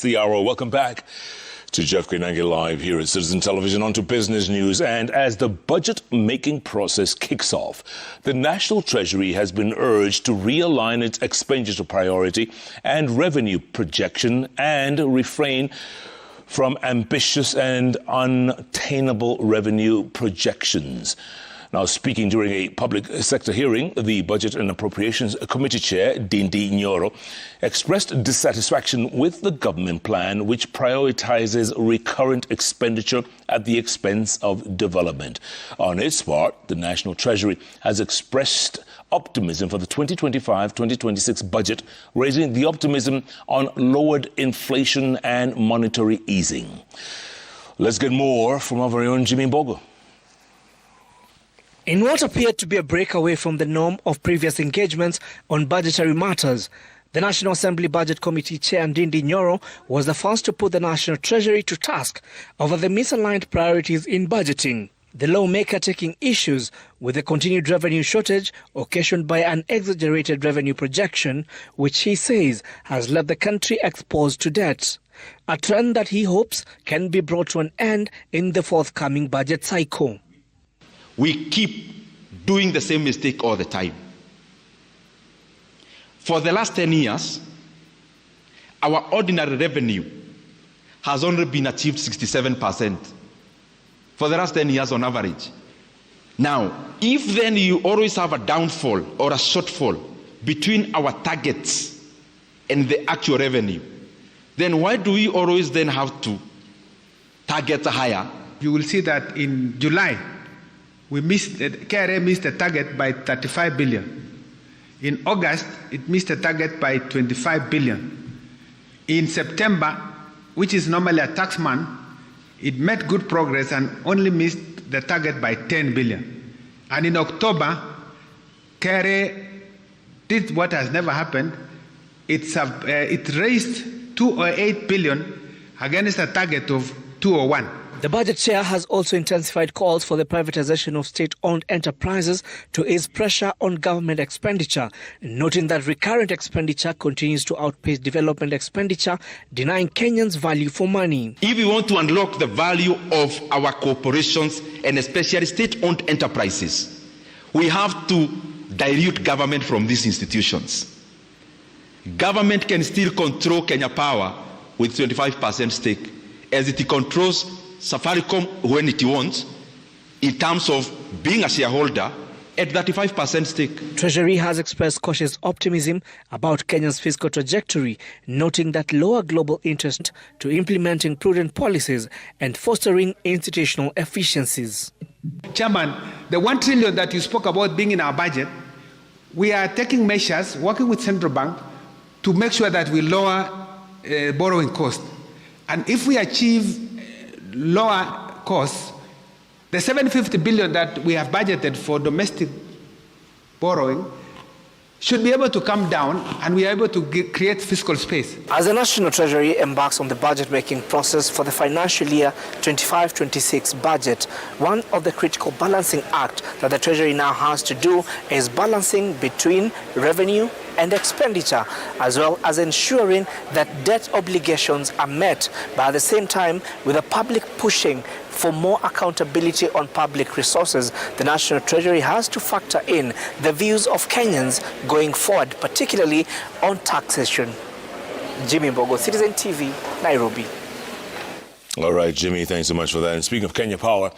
The hour. Welcome back to Jeff Koinange Live here at Citizen Television. On to business news. And as the budget-making process kicks off, the National Treasury has been urged to realign its expenditure priority and revenue projection and refrain from ambitious and unattainable revenue projections. Now, speaking during a public sector hearing, the Budget and Appropriations Committee Chair, Dindi Nyoro, expressed dissatisfaction with the government plan, which prioritizes recurrent expenditure at the expense of development. On its part, the National Treasury has expressed optimism for the 2025-2026 budget, raising the optimism on lowered inflation and monetary easing. Let's get more from our very own Jimmy Mbogo. In what appeared to be a breakaway from the norm of previous engagements on budgetary matters, the National Assembly Budget Committee Chair Dindi Nyoro was the first to put the National Treasury to task over the misaligned priorities in budgeting. The lawmaker taking issues with the continued revenue shortage occasioned by an exaggerated revenue projection, which he says has left the country exposed to debt, a trend that he hopes can be brought to an end in the forthcoming budget cycle. We keep doing the same mistake all the time. For the last 10 years, our ordinary revenue has only been achieved 67% for the last 10 years on average. Now, if then you always have a downfall or a shortfall between our targets and the actual revenue, then why do we always then have to target higher? You will see that in July, KRA missed the target by 35 billion. In August, it missed the target by 25 billion. In September, which is normally a tax month, it made good progress and only missed the target by 10 billion. And in October, KRA did what has never happened. It raised 208 billion against a target of 201. The budget chair has also intensified calls for the privatization of state-owned enterprises to ease pressure on government expenditure, noting that recurrent expenditure continues to outpace development expenditure, denying Kenyans value for money. If we want to unlock the value of our corporations and especially state-owned enterprises, we have to dilute government from these institutions. Government can still control Kenya Power with 25% stake, as it controls Safaricom when it wants, in terms of being a shareholder at 35% stake. Treasury has expressed cautious optimism about Kenya's fiscal trajectory, noting that lower global interest to implementing prudent policies and fostering institutional efficiencies. Chairman, the 1 trillion that you spoke about being in our budget, we are taking measures, working with Central Bank, to make sure that we lower borrowing cost. And if we achieve lower costs, the 750 billion that we have budgeted for domestic borrowing should be able to come down, and we are able to create fiscal space. As the National Treasury embarks on the budget-making process for the financial year 25-26 budget, one of the critical balancing acts that the Treasury now has to do is balancing between revenue and expenditure, as well as ensuring that debt obligations are met, but at the same time, with the public pushing for more accountability on public resources, the National Treasury has to factor in the views of Kenyans going forward, particularly on taxation. Jimmy Mbogo, Citizen TV, Nairobi. All right, Jimmy, thanks so much for that. And speaking of Kenya Power,